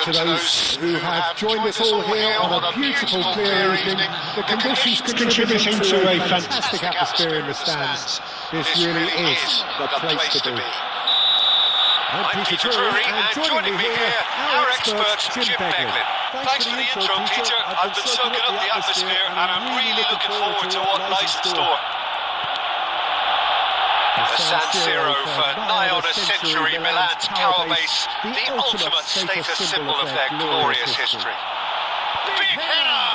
To those who have joined us all here on a beautiful clear evening. The conditions contributing to a fantastic atmosphere in the stands. This really is the place to be. I'm Peter Drury, and joining me here, our expert Jim Beglin. Thanks for the intro, Peter. I've been soaking up the atmosphere, and I'm really looking forward to what lies in store. The San Siro for nigh on a century, Milan's power base, the ultimate status symbol of their glorious history. Big header!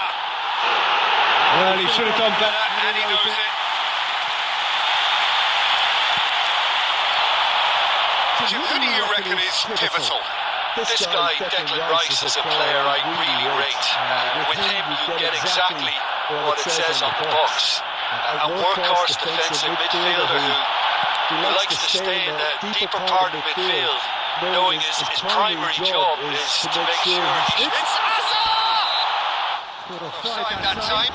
Well, he should have done better, and he knows it. Who do you reckon is pivotal? This guy, Declan Rice, is a player I really rate. With him, you get exactly what it says on the box. A workhorse defensive midfielder who likes to stay in the deeper part of midfield, knowing his primary job is to make sure... It's Hazard! Offside that time.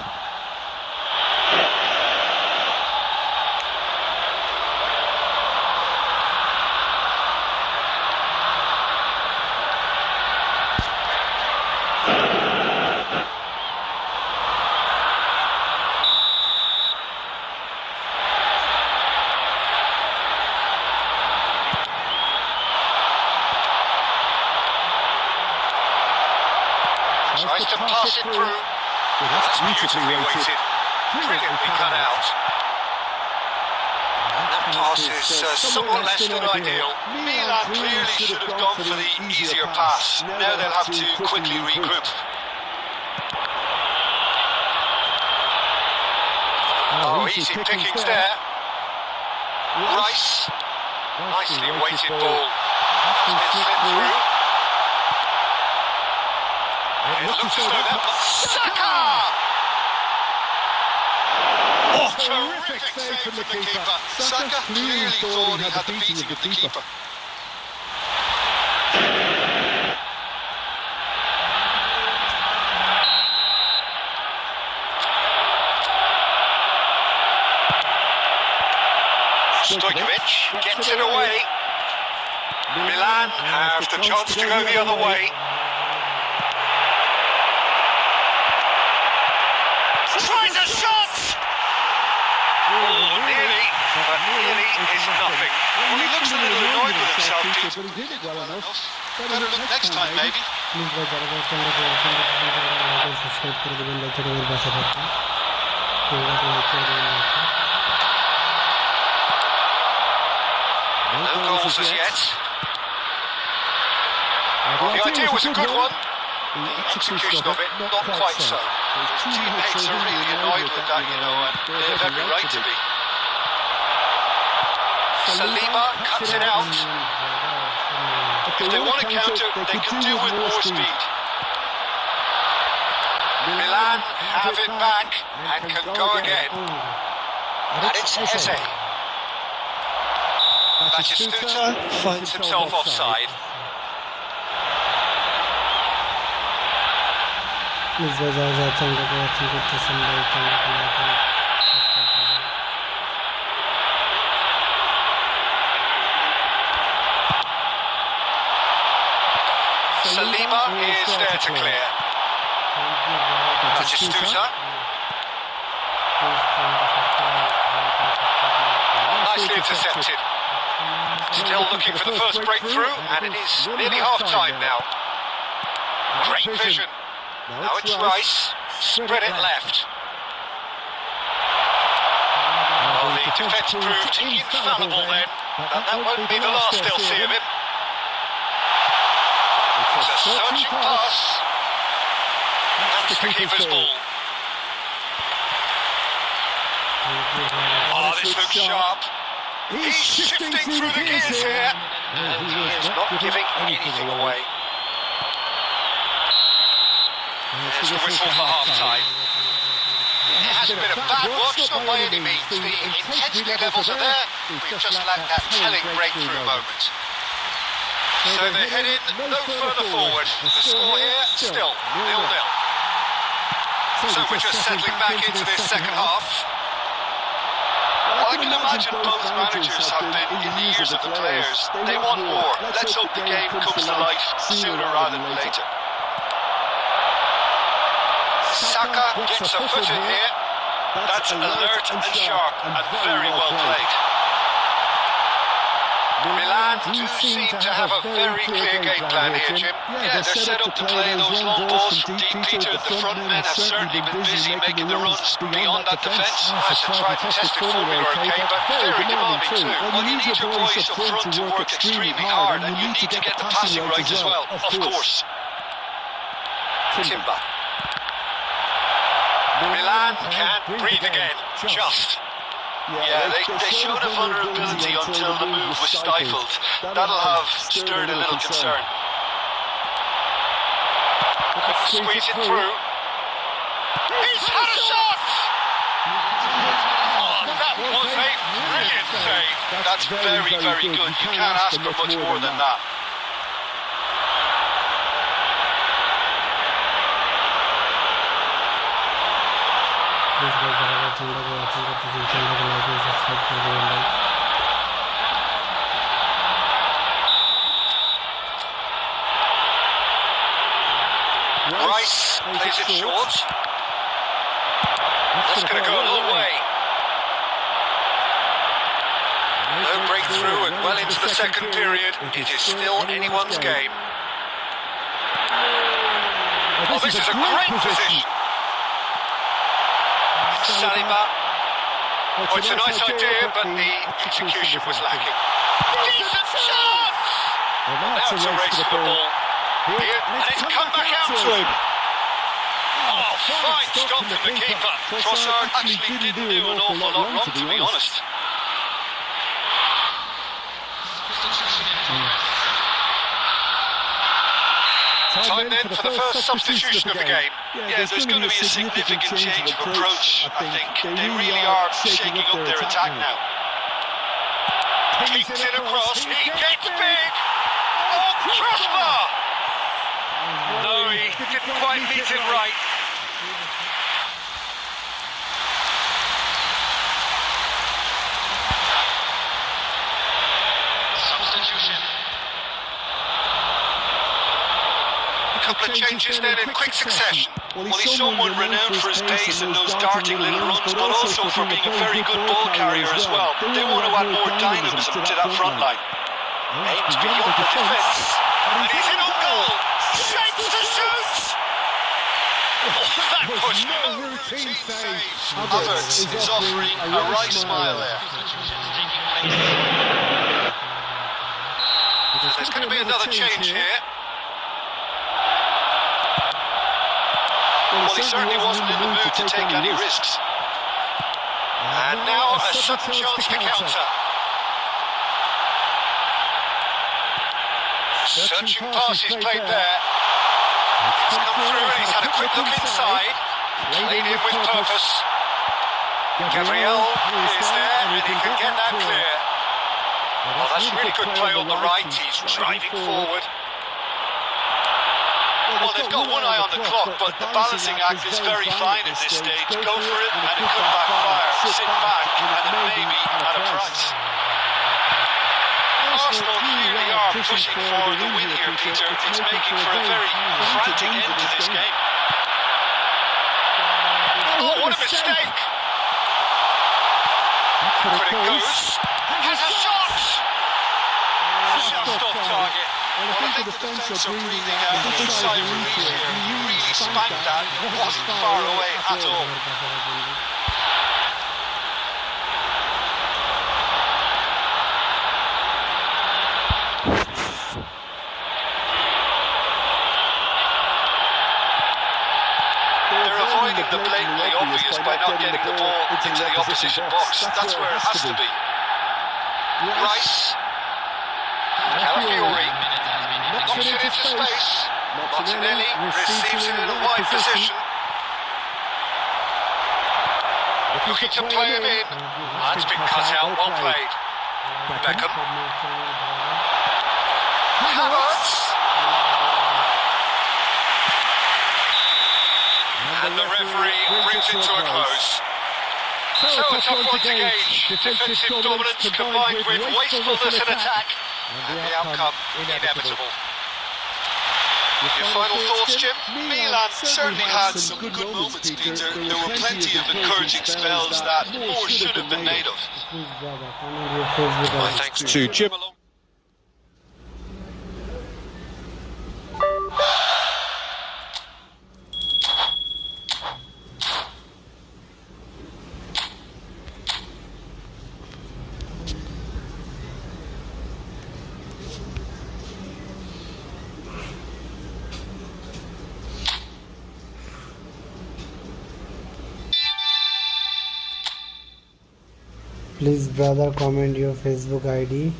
Tries to pass it through. That's beautifully weighted. Brilliantly cut out. And that pass is somewhat less than ideal. Milan clearly should have gone for the easier pass. Now they'll have to quickly regroup. Oh, easy pickings there. Rice. Nicely weighted ball. It's been sent through. It looks as though that was Saka! Oh, terrific save from the keeper. Saka clearly thought he had the beating of the keeper. Stojkovic gets it away. Milan have the chance to go the other way. Tries a shot! Oh, nearly, but nearly is nothing. Well, he looks a little annoyed with himself, Pete. But he did it well enough. Better look next time, maybe. No goals as yet. The idea was a good one. The execution of it, not quite so. His teammates are really annoyed with that, you know, and they have every right to be. Saliba cuts it out. If they want to counter, they can do with more speed. Milan have it back and can go again. And it's Eze. Batistuta finds himself offside. Saliba is there to clear. Batistuta. Nicely intercepted. Still looking for the first breakthrough, and it is nearly half-time now. Great vision. Now it's Rice. Spread it left. Well, the defence proved infallible then, and that won't be the last they'll see of him. It's a searching pass. That's the keeper's ball. Oh, this looks sharp. He's shifting through the gears here. And he is not giving anything away. There's the whistle for half-time. It hasn't been a bad watch, not by any means. The intensity levels are there. We've just lacked that telling breakthrough moment. So they're heading no further forward. The score here, still 0-0. So we're just settling back into this second half. Well, I can imagine both managers have been in the ears of the players. They want more. Let's hope the game comes to life sooner rather than later. Saka gets a foot in here. That's alert and sharp and very well played. Milan do seem to have a very clear game plan here, Jim. Yeah, they're set up to play those long balls from deep, Peter. The front men have certainly been busy making the runs beyond that defence. That's a tried-and-tested formula, okay, but very demanding too. Well, you need your boys up front to work extremely hard, and you need to get the passing right as well, of course. Timber. Milan can't breathe again, just. Yeah, they showed a vulnerability until the move was stifled. That'll have stirred a little concern. Couldn't squeeze it through. He's had a shot! Oh, that was a brilliant save. That's very, very good. You can't ask for much more than that. Rice plays it short. That's going to go a long way. No breakthrough and well into the second period. It is still anyone's game. Oh, this is a great position. Saliba. Oh, it's a nice idea, but the execution was lacking. Decent shot! Now it's a race for the ball. Here, and it's come back out to him. Oh, fine stop from the keeper. Trossard actually didn't do an awful lot wrong, to be honest. Time then for the first substitution of the game. Yeah, there's going to be a significant change of approach, I think. They really are shaking up their attack now. Keeps it across, he gets big! Oh, crossbar! No, he didn't quite meet it right. Substitution. Couple of changes then in quick succession. Well, he's someone renowned for his pace and those darting little runs, but also for being a very good ball carrier as well. They want to add more dynamism to that front line. Aims beyond the defence, and he's in on goal. Shapes to shoot! Oh, that was no routine save. Havertz is offering a right smile there. There's going to be another change here. Well, he certainly wasn't in the mood to take any risks. And now a sudden chance to counter. Searching pass is played there. It's come through and he's had a quick look inside. Played in with purpose. Gabriel is there and he can get that clear. Well, that's really good play on the right. He's driving forward. Well, they've got one eye on the clock, but the balancing act is very fine at this stage. Go for it, and it could backfire. Sit back, and it may be at a price. Arsenal clearly are pushing for the win here, Peter. It's making for a very frantic end to this game. Oh, what a mistake! But it goes. Has a shot! Just off target. Well, I think the defence are breathing out a good sigh of relief here. He really spanked that. It wasn't far away at all. They're avoiding the blatantly obvious by not getting the ball into the opposition box. That's where it has to be. Rice. Calafiori. Knocks it into space. Martinelli receives it in a wide position. Looking to play him in. That's been cut out. Well played. Beckham. Havertz. And the referee brings it to a close. So a tough one to gauge. Defensive dominance combined with wastefulness in attack. And the outcome inevitable. Your final thoughts, Jim? Milan certainly had some good moments, Peter. There were plenty of encouraging spells that more should have been made of. My thanks to Jim. Please brother comment your Facebook ID.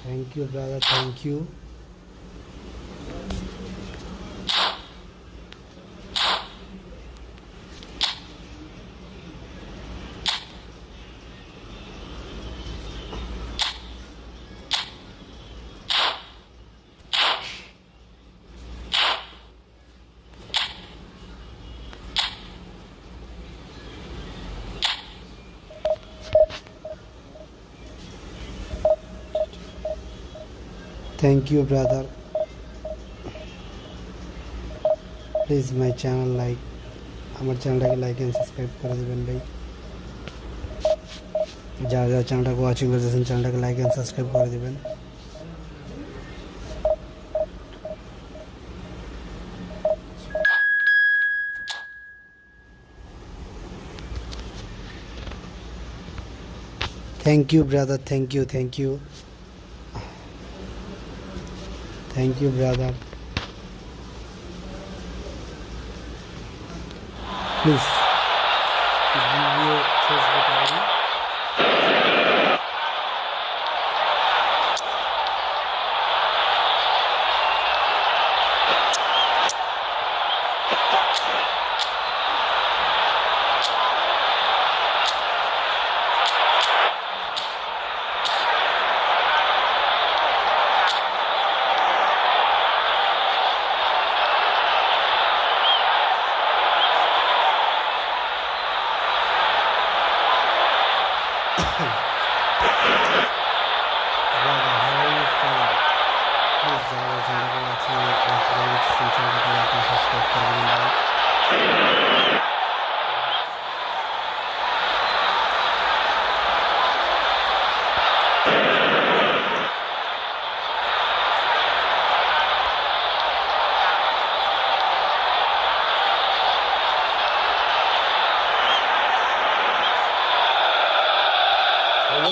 Thank you brother, thank you. Thank you brother. Please my channel like আমার চ্যানেলটাকে like and subscribe করে দিবেন ভাই। যারা যারা চ্যানেলটাকে watching করতেছেন চ্যানেলটাকে লাইক এন্ড সাবস্ক্রাইব করে দিবেন। Thank you brother, thank you, thank you. Thank you brother. Please give your Facebook ID.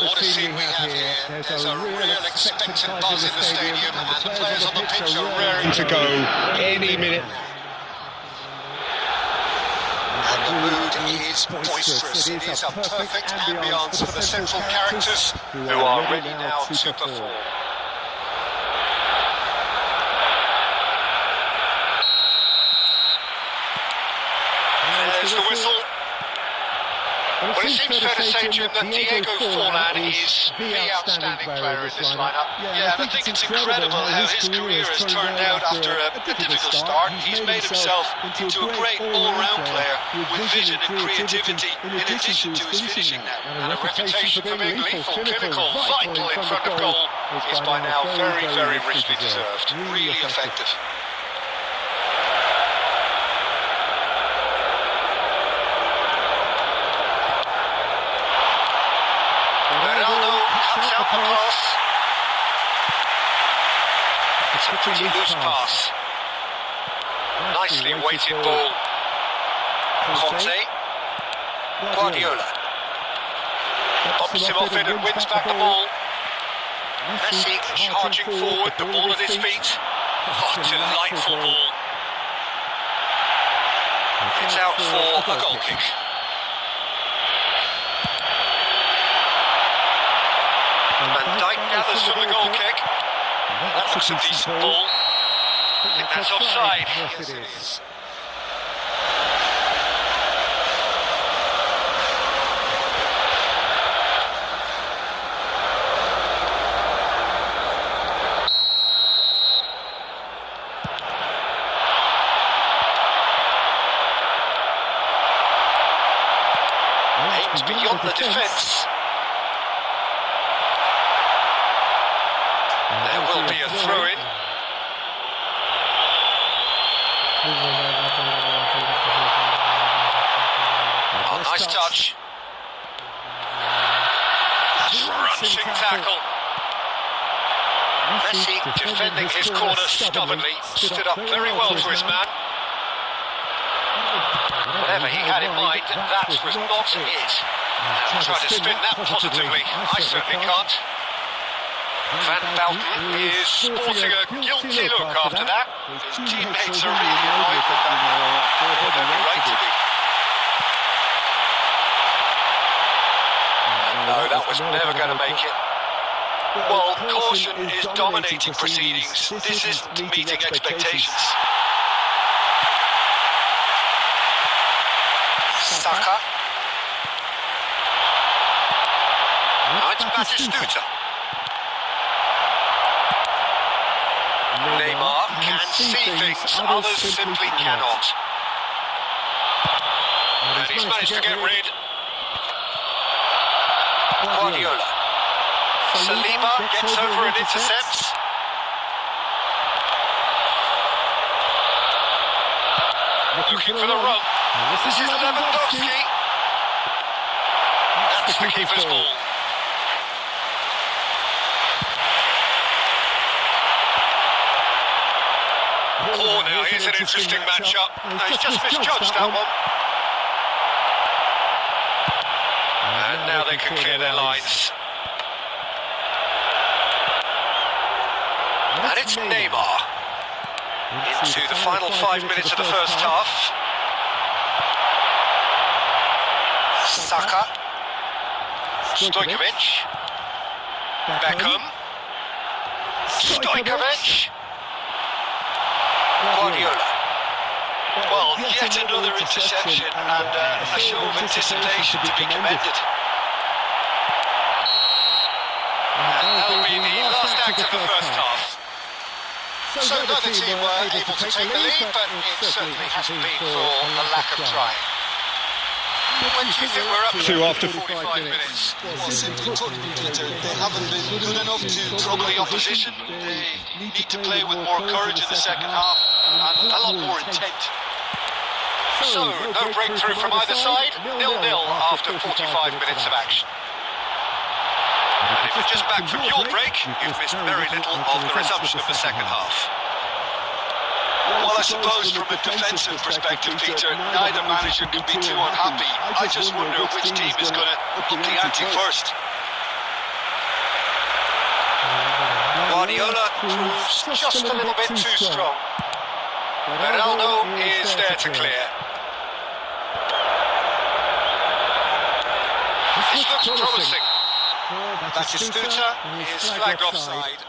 What a scene we have here. There's a real expectant buzz in the stadium, and the players on the pitch are raring to go any minute. And the mood is boisterous. It is a perfect ambience for the central characters who are ready now to perform. There's the whistle. Well, it seems fair to say, Jim, that Diego Forlan is the outstanding player in this lineup. Yeah, and I think it's incredible how his career has turned out after a difficult start. He's made himself into a great all-round player with vision and creativity in addition to his finishing now. And a reputation for being lethal, clinical, vital in front of goal is by now very, very richly deserved. Really effective. Comes out the pass. It's a pretty loose pass. Nicely weighted ball. Conte. Guardiola. Bumps him off it and wins back the ball. Messi charging forward, the ball at his feet. Oh, delightful ball. It's out for a goal kick. Van Dijk gathers for the goal kick. That looks a decent ball. I think that's offside. Yes, it is. Aims beyond the defence. There will be a throw-in. Oh, nice touch. Crunching tackle. Messi defending his corner stubbornly. Stood up very well for his man. Whatever he had in mind, that was not it. Try to spin that positively. I certainly can't. Van Bouten is sporting a guilty look after that. His teammates are really annoyed with that. Well, they're right to be. No, that was never going to make it. Well, caution is dominating proceedings. This isn't meeting expectations. Saka. Now it's Batistuta. Neymar can see things others simply cannot. And he's managed to get rid. Guardiola. Saliba gets over and intercepts. Looking for the run. This is Lewandowski. That's the keeper's ball. Oh, now here's an interesting matchup. He's just misjudged that one. And now they can clear their lines. And it's Neymar. Into the final 5 minutes of the first half. Saka. Stojkovic. Beckham. Stojkovic. Guardiola. Well, yet another interception and a show of anticipation to be commended. And that'll be the last act of the first half. So neither team were able to take the lead, but it certainly hasn't been for the lack of trying. When do you think we're up to after 45 minutes? Well, simply put, Peter, they haven't been good enough to trouble the opposition. They need to play with more courage in the second half and a lot more intent. So, no breakthrough from either side, 0-0 after 45 minutes of action. And if you're just back from your break, you've missed very little of the resumption of the second half. Well, I suppose from a defensive perspective, Peter, neither manager can be too unhappy. I just wonder which team is going to up the ante first. Guardiola proves just a little bit too strong. Ronaldo is there to clear. This looks promising. Batistuta is flagged offside.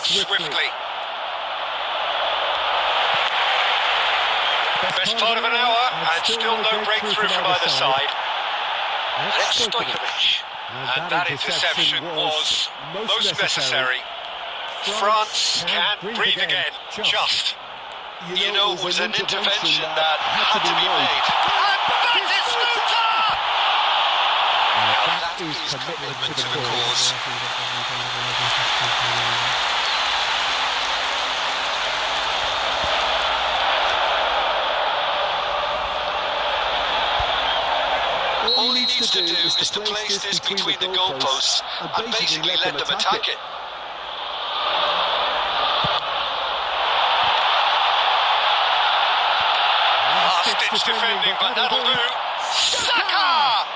swiftly. Best part of an hour, and still no breakthrough from either side. Let's Stojkovic. And that interception was most necessary. France can breathe again, just. You know, it was an intervention that had to be made. And that is Snuta! Now that is commitment to the cause. All he needs to do is to place this between the goalposts and basically let them attack it. Last-ditch defending, but that'll do. Saka!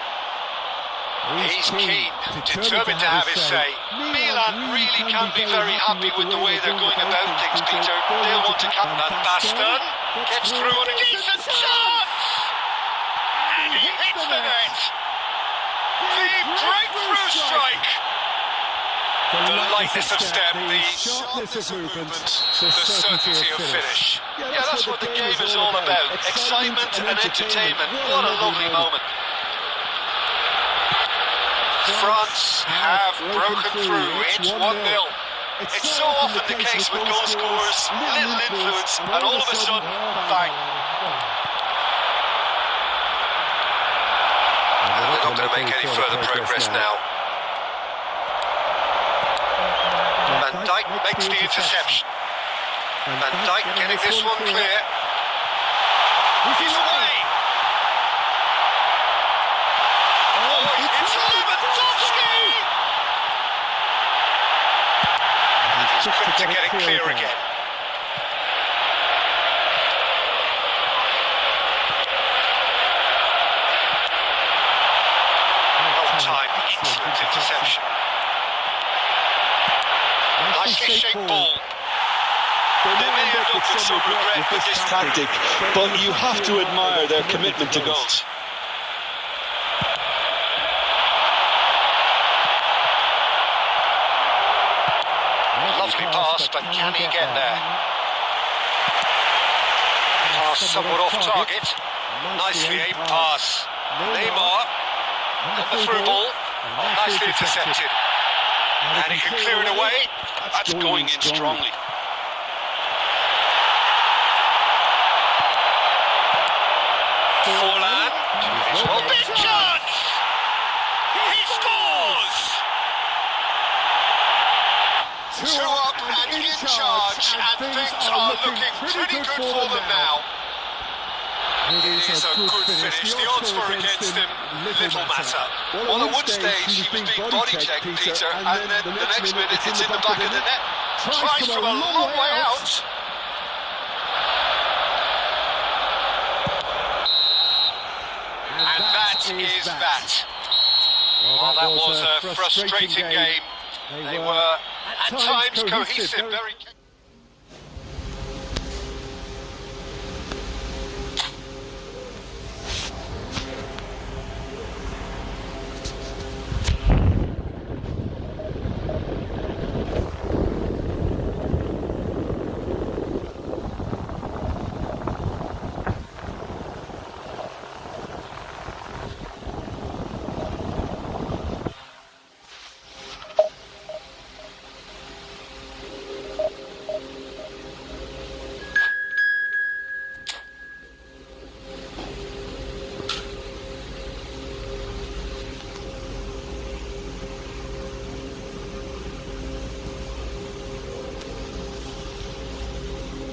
He's keen, determined to have his say. Milan really can be very happy with the way they're going about things, Peter. They'll want to captain that bastard. Gets through on a decent chance! And he hits the net! The breakthrough strike! The lightness of step, the sharpness of movement, the certainty of finish. Yeah, that's what the game is all about. Excitement and entertainment. What a lovely moment. France have broken through. It's 1-0. It's so often the case with goal scorers, little influence, and all of a sudden, bang. They're not going to make any further progress now. Van Dijk makes the interception. Van Dijk getting this one clear. He's away! Oh, it's Lewandowski! And he's quick to get it clear again. Well-timed, excellent interception. Nicely shaped ball. They may end up with some regret with this tactic, but you have to admire their commitment to goals. Lovely pass, but can he get there? Pass somewhat off target. Nicely aimed pass. Neymar. And the through ball. Nicely intercepted. And he can clear it away. That's going in strongly. Forlan. Oh, big chance! He scores! 2 up and in charge, and things are looking pretty good for them now. It is a good finish. The odds were against him. Little matter. Well, at one stage he was being body checked, Peter, and then the next minute it's in the back of the net. Tries from a long way out. And that is that. Well, that was a frustrating game. They were at times cohesive, very...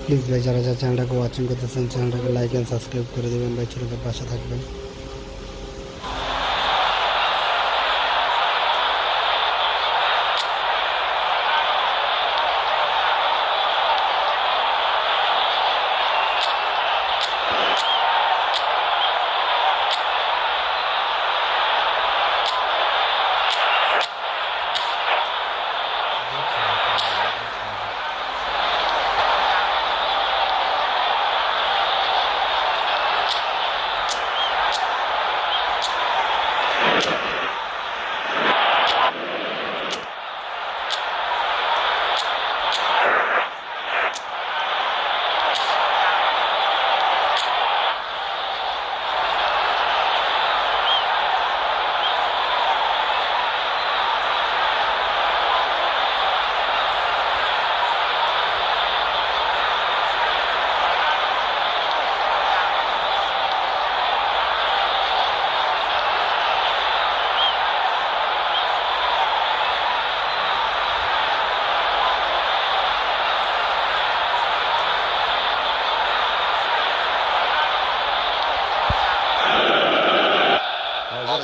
please ভাই যারা যারা চ্যানেলটাকে watching করতেছেন চ্যানেলটাকে like and subscribe করে দেবেন ভাই, ছোটদের পাশে থাকবেন।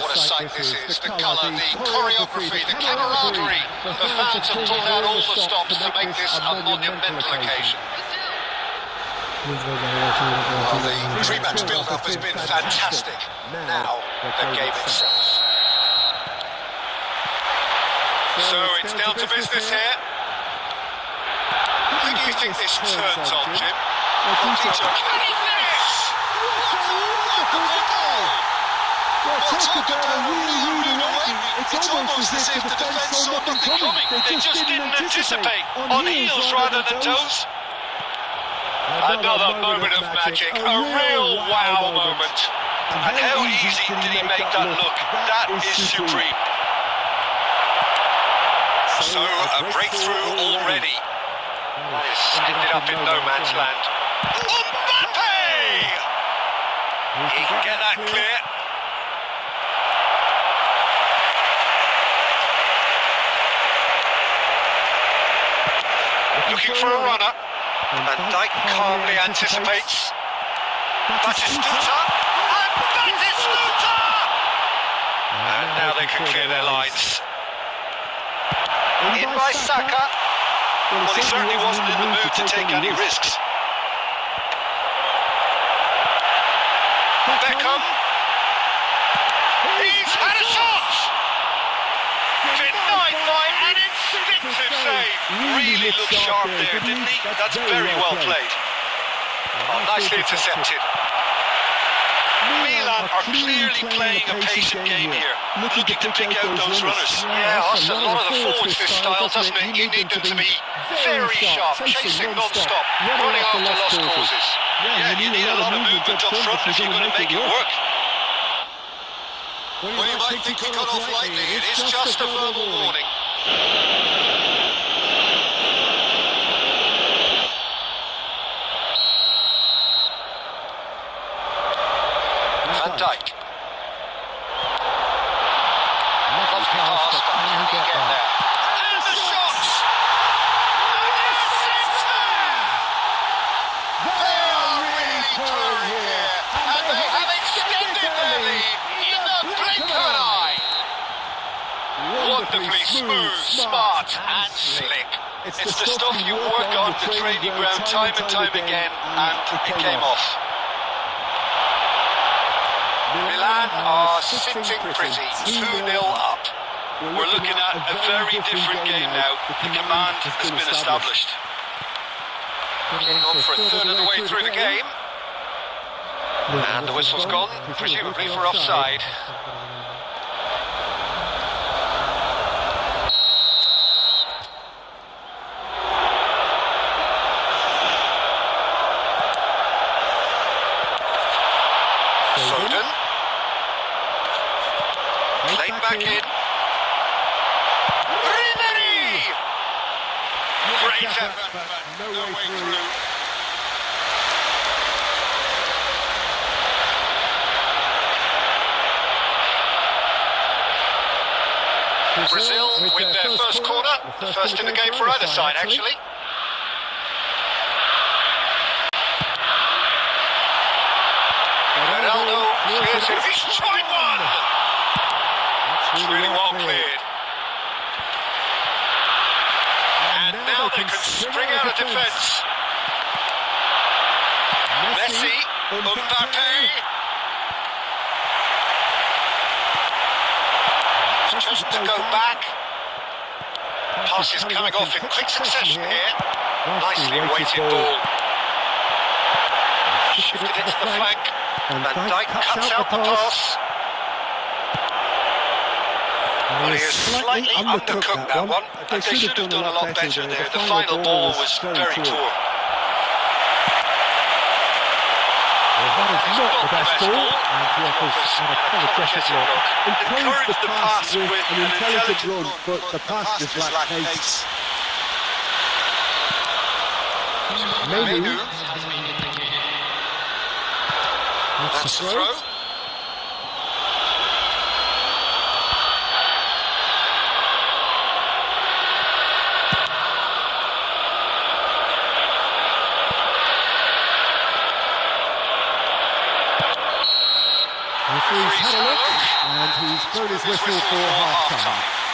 what a sight this is. The colour, the choreography, the camaraderie. The fans have pulled out all the stops to make this a monumental occasion. Well, the pre-match build-up has been fantastic. Now, the game itself. So it's down to business here. Who do you think this turns on, Jim? Can he finish? What a wonderful goal! Well, talk about a really rude awakening. It's almost as if the defence saw nothing coming. They just didn't anticipate. On heels rather than toes. Another moment of magic, a real wow moment. And how easy did he make that look? That is supreme. So, a breakthrough already. That is ended up in no man's land. Mbappe! He can get that clear. Looking for a runner. Van Dijk calmly anticipates. Batistuta! And Batistuta! And now they can clear their lines. In by Saka. Well, he certainly wasn't in the mood to take any risks. Beckham. He's had a shot! Denied by an instinctive save. Really looked sharp there, didn't he? That's very well played. Oh, nicely intercepted. Milan are clearly playing a patient game here, looking to pick out those runners. Yeah, that's a lot of the forwards this style, doesn't it? You need them to be very sharp, chasing non-stop, running after lost causes. Yeah, you need a lot of movement up front if you're going to make it work. Well, you might think he got off lightly. It is just a verbal warning. Van Dijk. Lovely pass, but can he get there? And the shot! And yes, it's there! They are really purring here, and they have extended their lead in the blink of an eye. Wonderfully smooth, smart, and slick. It's the stuff you work on the training ground time and time again, and it came off. Milan are sitting pretty, 2-0 up. We're looking at a very different game now. The command has been established. Getting on for a third of the way through the game. And the whistle's gone, presumably for offside. Foden. Played back in. Ribery! Great effort, but no way through. Brazil with their first corner, the first in the game for either side, actually. Ronaldo clears it. He's tried one! It's really well cleared. And now they can spring out of defence. Messi, Mbappe. Just to go back. Pass is coming off in quick succession here. Nicely weighted ball. Shifted it to the flank. Van Dijk cuts out the pass. Well, he has slightly undercooked that one. And they should have done a lot better there. The final ball was very poor. That is not the best ball, and the offers had a apologetic look. Encouraged the pass with an intelligent run, but the pass just lacked pace. Menu. That's the throw. Referee's had a look, and he's blown his whistle for half-time.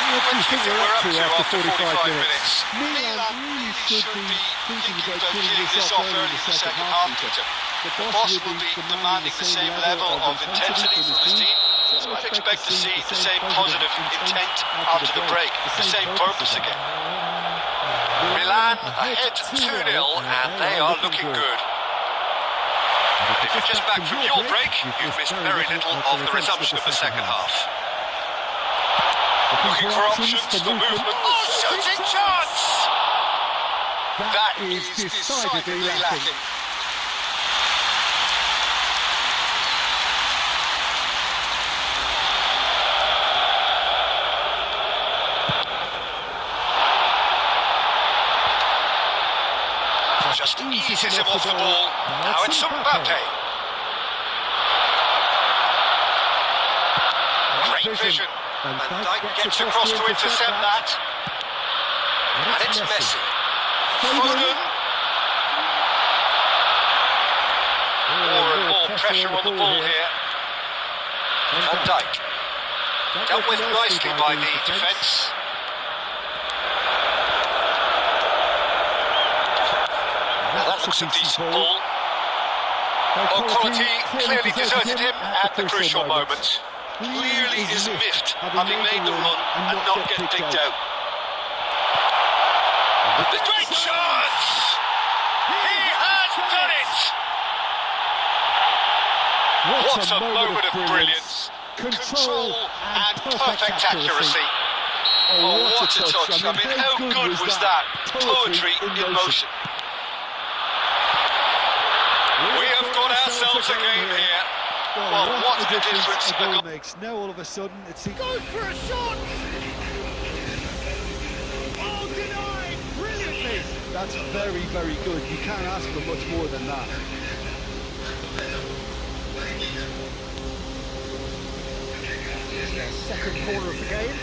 What do you think we're up to after 45 minutes? Milan really should be thinking about killing this off early in the second half, Peter. The boss will be demanding the same level of intensity from his team, so I'd expect to see the same positive intent after the break, the same purpose again. Milan ahead 2-0 and they are looking good. If you're just back from your break, you've missed very little of the resumption of the second half. Looking for options for movement. Oh, shooting chance! That is decidedly lacking. Just eases him off the ball. Now it's Mbappe. Great vision. And Dijk gets across to intercept that. And it's Messi. Foden. More and more pressure on the ball here. Van Dijk. Dealt with nicely by the defence. Now that looks a decent ball. Oh, quality clearly deserted him at the crucial moment. Clearly is miffed, having made the run and not get picked out. The great chance! He has done it! What a moment of brilliance. Control and perfect accuracy. Oh, what a touch. I mean, how good was that? Poetry in motion. We have got ourselves a game here. Well, what a difference a goal makes. Now all of a sudden it seems... Goes for a shot! Oh, denied! Brilliantly! That's very, very good. You can't ask for much more than that. Second corner of the game.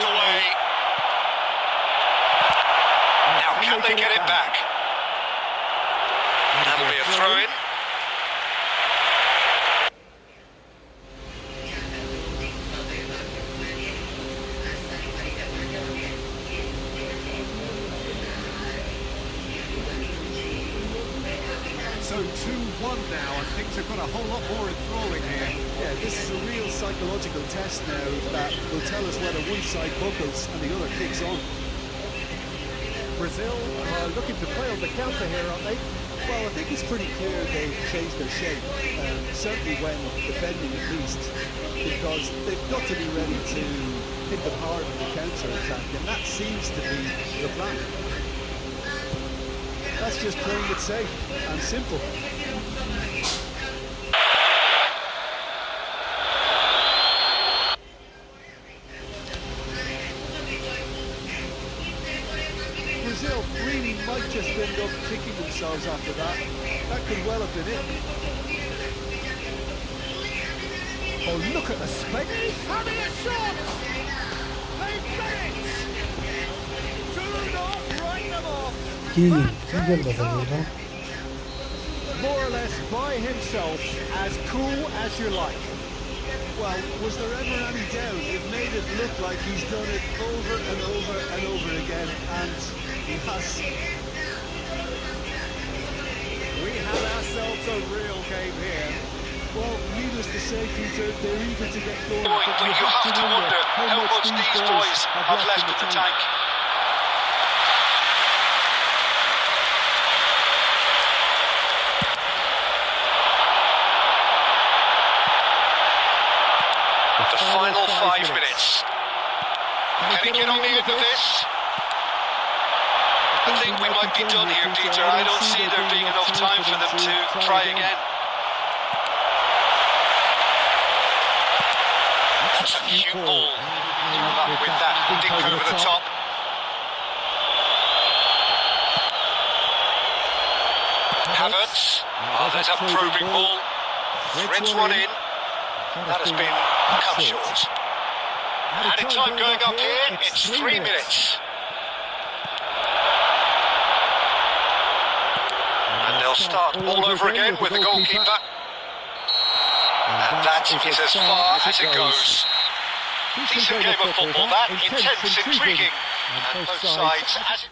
away. Now can they get it back? That'll be a throw-in. So 2-1 now, and things have got a whole lot more enthralling here. Yeah, this is a real psychological test now that will tell us whether one side buckles and the other kicks on. Brazil are looking to play on the counter here, aren't they? Well, I think it's pretty clear they've changed their shape, certainly when defending at least, because they've got to be ready to hit them hard in the counter-attack, and that seems to be the plan. That's just playing it safe and simple. Brazil really might just end up kicking themselves after that. That could well have been it. Oh, look at the spec. He's having a shot! They've got it! 2-0, write them off! More or less by himself, as cool as you like. Well, was there ever any doubt? It made it look like he's done it over and over and over again, and he has. We have ourselves a real game here. Well, we needless to say, Peter, they're eager to get going. But you have to wonder how much these boys have left in the tank. The final 5 minutes. Can he get on the end of this? I think we might be done here, Peter. I don't see there being enough time for them to try again. That's a cute ball. With that dink over the top. Havertz. Oh, there's a probing ball. Threads one in. That has been cut short. Added time going up here. It's 3 minutes. And they'll start all over again with the goalkeeper. And that is as far as it goes. Decent game of football, that. Intense, intriguing. And both sides as...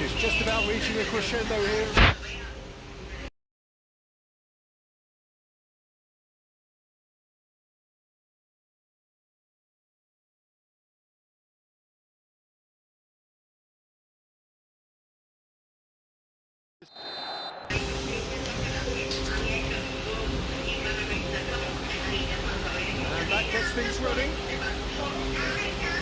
It's just about reaching a crescendo here. And that gets things running.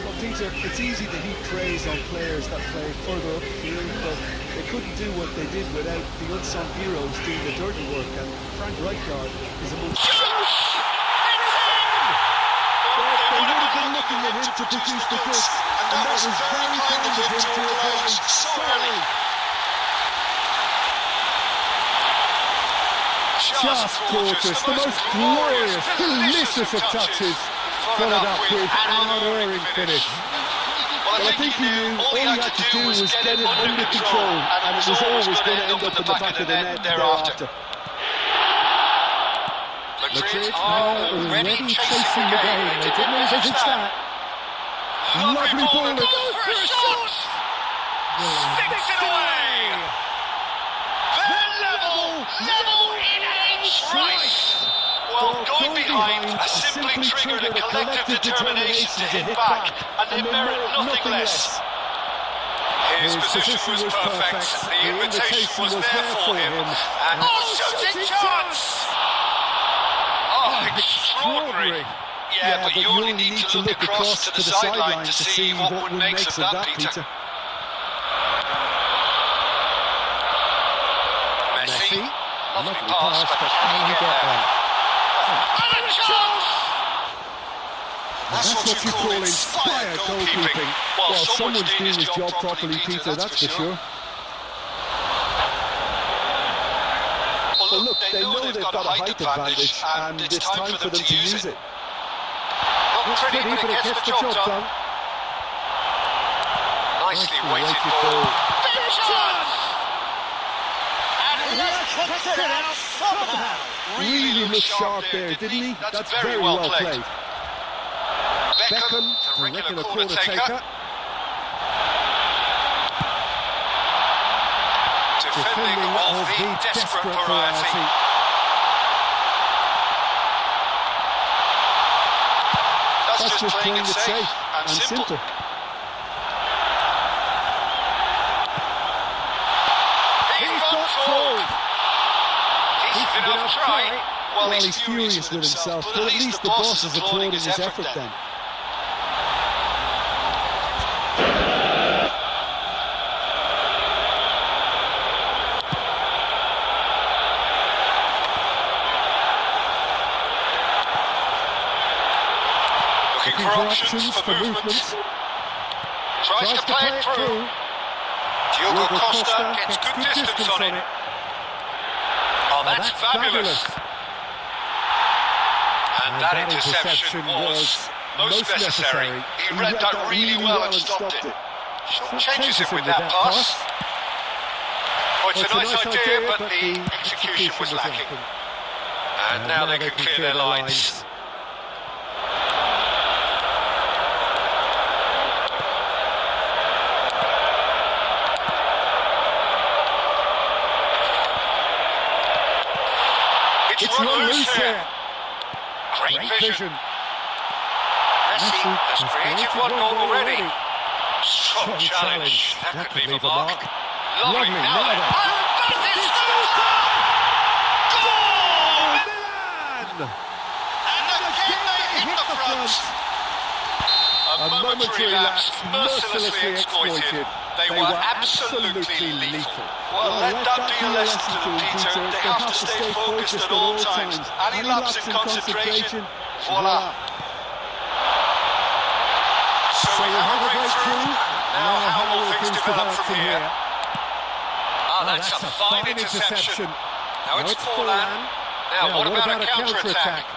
Well, Peter, it's easy to heap praise on players that play further up the field, but they couldn't do what they did without the unsung heroes doing the dirty work, and Frank Rijkaard is among... They would have been looking at him to produce the goods, and that was very kind of him to apply so early. Just gorgeous, the most glorious, delicious of touches, followed up with an unerring finish. Well, I think he knew all he had to do was get it under control, and it was always going to end up in the back of the net thereafter. Madrid are already chasing the game. They didn't envisage that. Lovely ball. Go for a shot! Sticks it away! Level in age right! Well, going behind has simply triggered a collective determination to hit back, and they merit nothing less. His position was perfect, the invitation was there for him, and shooting chance! Oh, extraordinary! Yeah, but you only need to look across to the sideline to see what one makes of that, Peter. Messi, lovely pass, but can he get there? And a chance! That's what you call inspired goalkeeping. Well, someone's doing his job properly, Peter, that's for sure. Well, look, they know they've got a height advantage, and it's time for them to use it. Not pretty, but it gets the job done. Nicely weighted ball. Big chance! And he has kicked it out somehow. Really looked sharp there, didn't he? That's very well played. Beckham, the regular corner taker. Defending of the desperate variety. That's just playing it safe and simple. He's gone forward. He's been enough try. Well, he's furious with himself, but at least the boss is applauding his effort then. Looking for options for movement. Tries to play it through. Diogo Costa gets good distance on it. Oh, that's fabulous. And that interception was most necessary. He read that really well and stopped it. Changes it with that pass. Oh, it's a nice idea, but the execution was lacking. And now they can clear their lines. It's run loose here. Great vision. Messi has created one goal already. Strong challenge. That could leave a mark. Lovely. Now then. Goal! And again they hit the front. A momentary lapse, mercilessly exploited. They were absolutely lethal. Well, let that be a lesson to them, Peter. They have to stay focused at all times. Any lapse in concentration, voila. So we have a breakthrough. Now how will things develop from here? Ah, that's a fine interception. Now it's Forlan. Now what about a counter-attack?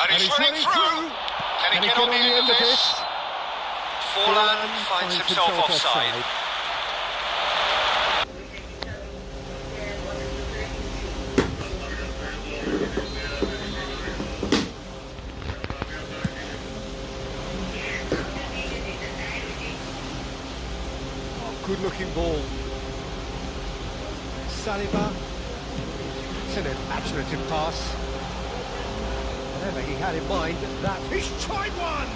And he's running through. Can he get on the end of this? Forlan finds himself offside. Good looking ball. Saliba. It's an imaginative pass. Whatever he had in mind, that he's tried one!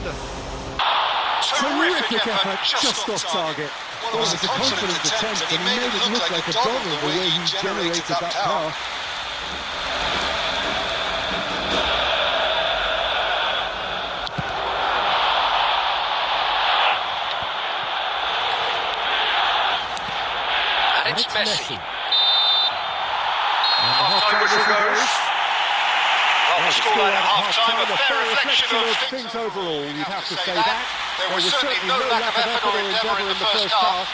Terrific effort, just off target. Well, it was a confident attempt and he made it look like a dog the way he generated that power. And it's Messi. Half-time whistle goes. Well, the scoreline at half-time, a fair reflection of things overall, you'd have to say that. There was certainly no lack of effort or endeavour in the first half.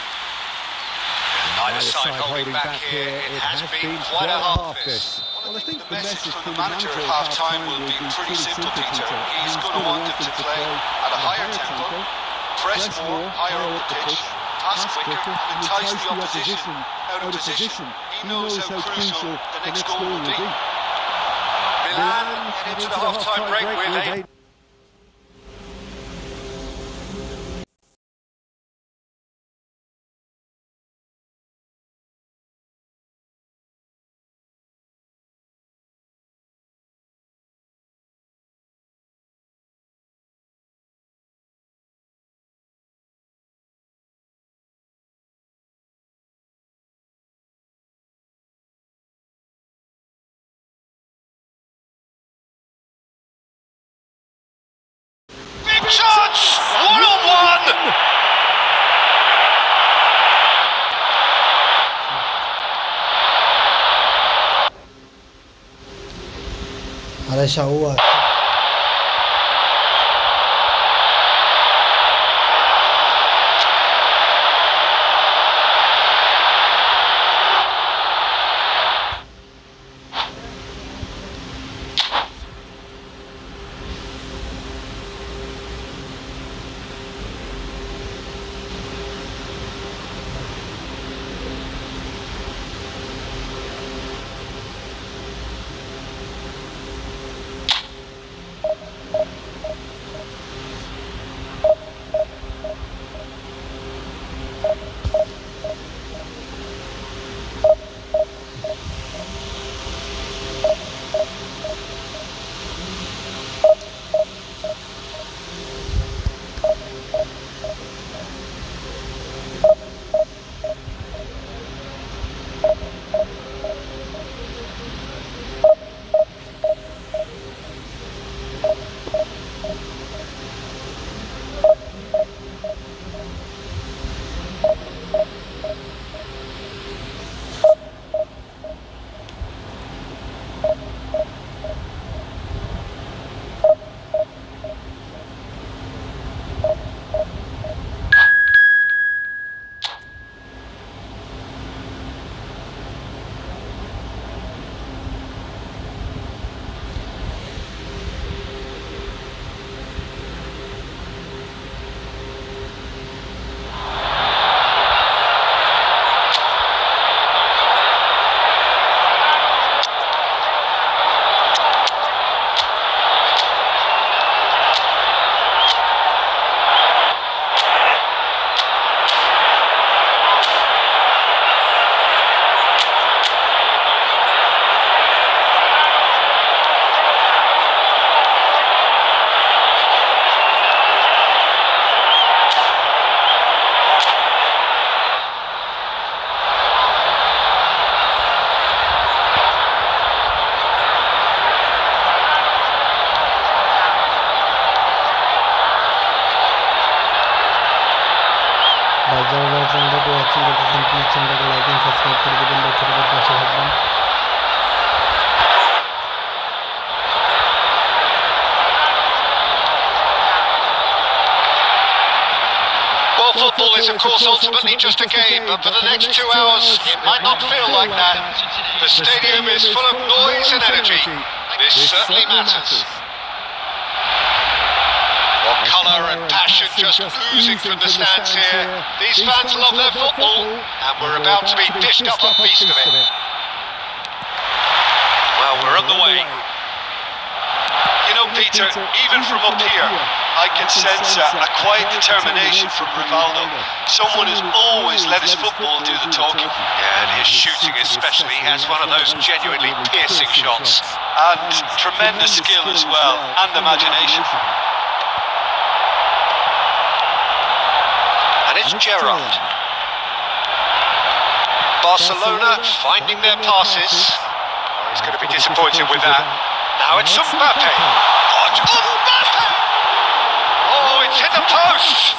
Neither side holding back here. It has been quite a half this. Well, I think the message from the manager at half-time will be pretty simple, Peter. He's going to want them to play at a higher tempo, press more, higher up the pitch, pass quicker, and entice the opposition out of position. He knows how crucial the next goal will be. Milan head into the half-time break with a... Chance! One-on-one! अरे Shahu course, ultimately just a game, but for the next 2 hours, it might not feel like that. The stadium is full of noise and energy. This certainly matters. More colour and passion just oozing from the stands here. These fans love their football, and we're about to be dished up a feast of it. Well, we're on the way. You know, Peter, even from up here, I can sense a quiet determination from Rivaldo. Someone who's always let his football do the talking. Yeah, and his shooting especially. He has one of those genuinely piercing shots. And tremendous skill as well, and imagination. And it's Gerrard. Barcelona finding their passes. Oh, he's going to be disappointed with that. Now it's Mbappe. Mbappe! Oh, it's hit the post!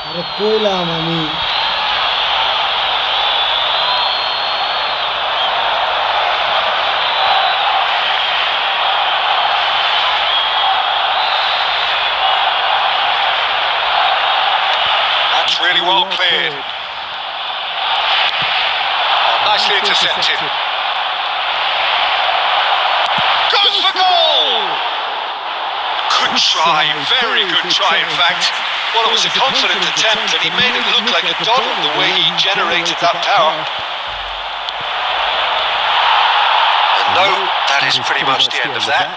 আরে কইলাম আমি That's really well cleared. Oh, nicely intercepted. Goes for goal! Good try, very good try in fact. Well, it was a confident attempt and he made it look like a doddle the way he generated that power. And no, that is pretty much the end of that.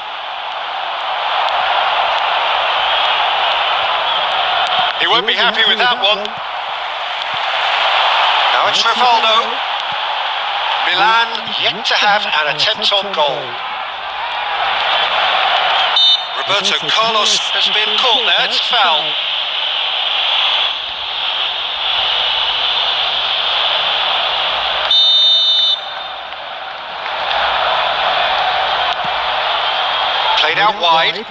He won't be happy with that one. Now it's Rivaldo. Milan yet to have an attempt on goal. Roberto Carlos has been caught there, it's a foul. Played out wide.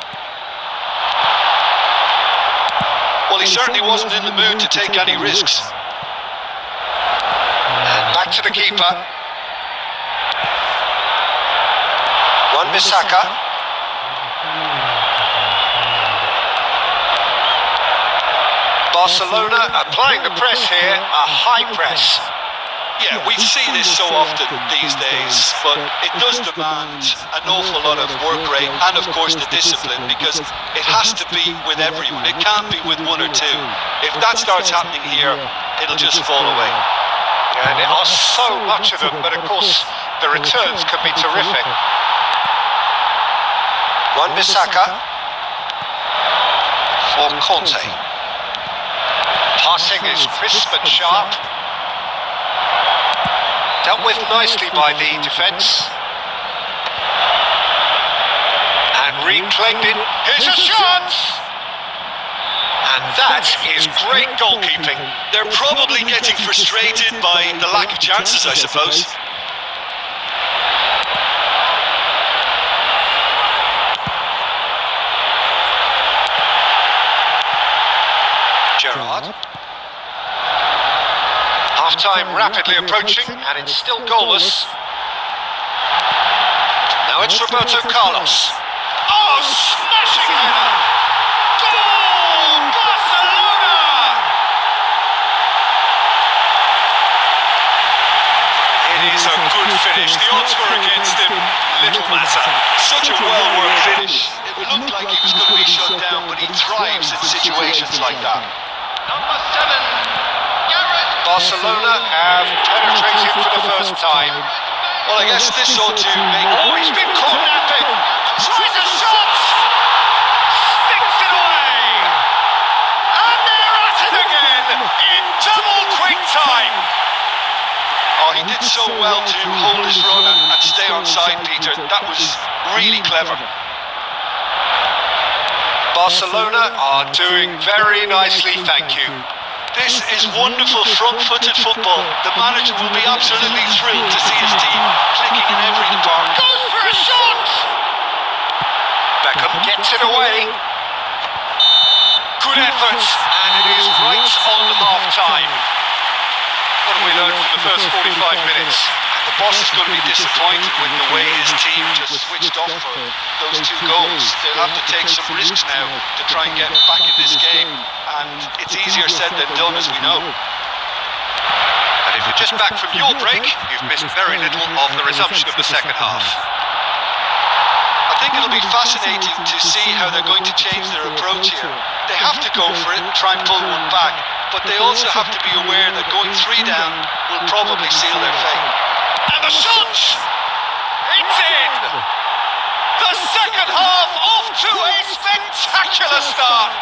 Well, he certainly wasn't in the mood to take any risks. And back to the keeper. Wan-Bissaka. Barcelona applying the press here, a high press. Yeah, we see this so often these days, but it does demand an awful lot of work rate and of course the discipline, because it has to be with everyone, it can't be with one or two. If that starts happening here, it'll just fall away. Yeah, and there are so much of them, but of course the returns can be terrific. Wan-Bissaka for Conte. Passing is crisp and sharp. Dealt with nicely by the defence. And reclaimed it. Here's a shot! And that is great goalkeeping. They're probably getting frustrated by the lack of chances, I suppose. Gerrard. Half-time rapidly approaching, and it's still goalless. Now it's Roberto Carlos. Oh, smashing header! Goal! Barcelona! It is a good finish. The odds were against him. Little matter. Such a well-worked finish. It looked like he was going to be shut down, but he thrives in situations like that. Number 7. Barcelona have penetrated for the first time. Well, I guess this ought to make... Oh, he's been caught napping! Tries a shot! Sticks it away! And they're at it again in double quick time! Oh, he did so well to hold his run and stay on side, Peter. That was really clever. Barcelona are doing very nicely, thank you. This is wonderful front-footed football. The manager will be absolutely thrilled to see his team clicking in every department. Goes for a shot! Beckham gets it away. Good effort, and it is right on half-time. What have we learned from the first 45 minutes? The The boss is going to be disappointed with the way his team just switched off for those 2 goals. They'll have to take some risks now to try and get back in this game, and it's easier said than done, as we know. And if you're just back from your break, you've missed very little of the resumption of the second half. I think it'll be fascinating to see how they're going to change their approach here. They have to go for it, try and pull one back, but they also have to be aware that going 3 down will probably seal their fate. And the shot! It's in! The second half off to a spectacular start!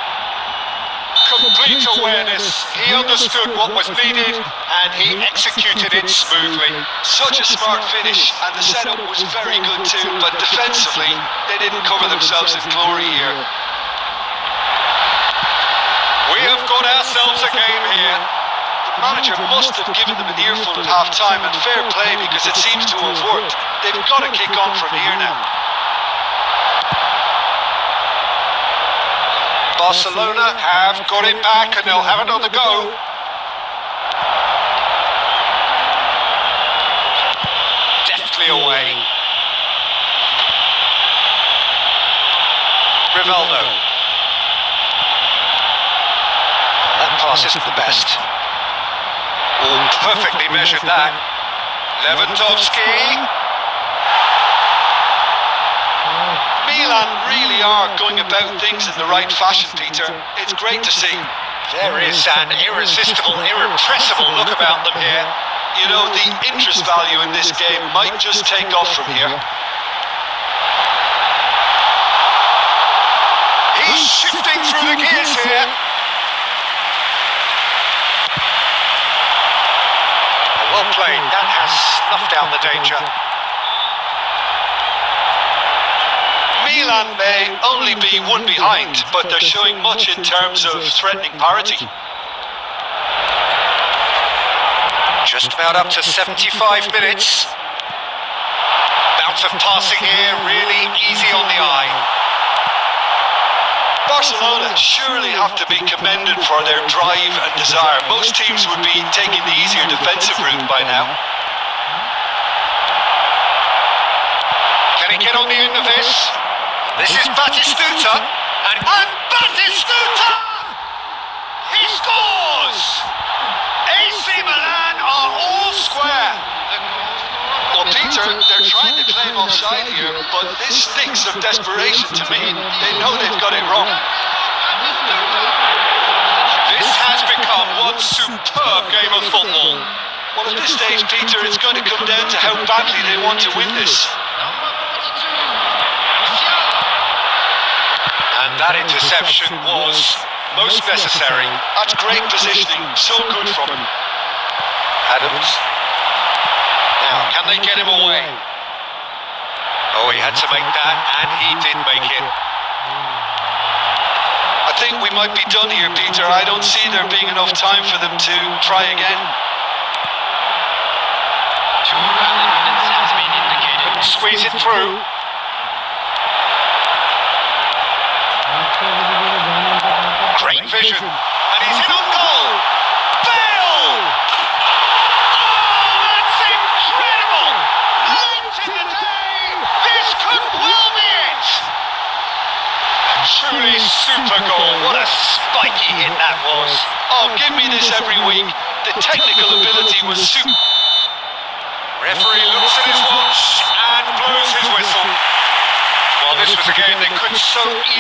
Complete awareness. He understood what was needed and he executed it smoothly. Such a smart finish, and the setup was very good too, but defensively they didn't cover themselves in glory here. We have got ourselves a game here. The manager must have given them an earful at half-time, and fair play because it seems to have worked. They've got to kick on from here now. Barcelona have got it back and they'll have another go. Deftly away. Rivaldo. That pass isn't the best. Oh, perfectly measured that. Lewandowski. Milan really are going about things in the right fashion, Peter. It's great to see. There is an irresistible, irrepressible look about them here. You know, the interest value in this game might just take off from here. He's shifting through the gears here. Well played. That has snuffed out the danger. Milan may only be 1 behind, but they're showing much in terms of threatening parity. Just about up to 75 minutes. Bout of passing here, really easy on the eye. Barcelona surely have to be commended for their drive and desire. Most teams would be taking the easier defensive route by now. Can he get on the end of this? This is Batistuta, and Batistuta! He scores! AC Milan are all square. Well, Peter, they're trying to claim offside here, but this stinks of desperation to me. They know they've got it wrong. This has become one superb game of football. Well, at this stage, Peter, it's going to come down to how badly they want to win this. And that interception was most necessary. That's great positioning, so good from him. Adams. Now, can they get him away? Oh, he had to make that, and he did make it. I think we might be done here, Peter. I don't see there being enough time for them to try again. 2 rally minutes has been indicated. Couldn't squeeze it through. Great vision, and he's in on goal. Bale! Oh, that's incredible! Late in the day, this could well be it. Truly super goal. What a spiky hit that was. Oh, give me this every week. The technical ability was super. Referee looks at his watch and blows his whistle. Well, this was a game they could so easily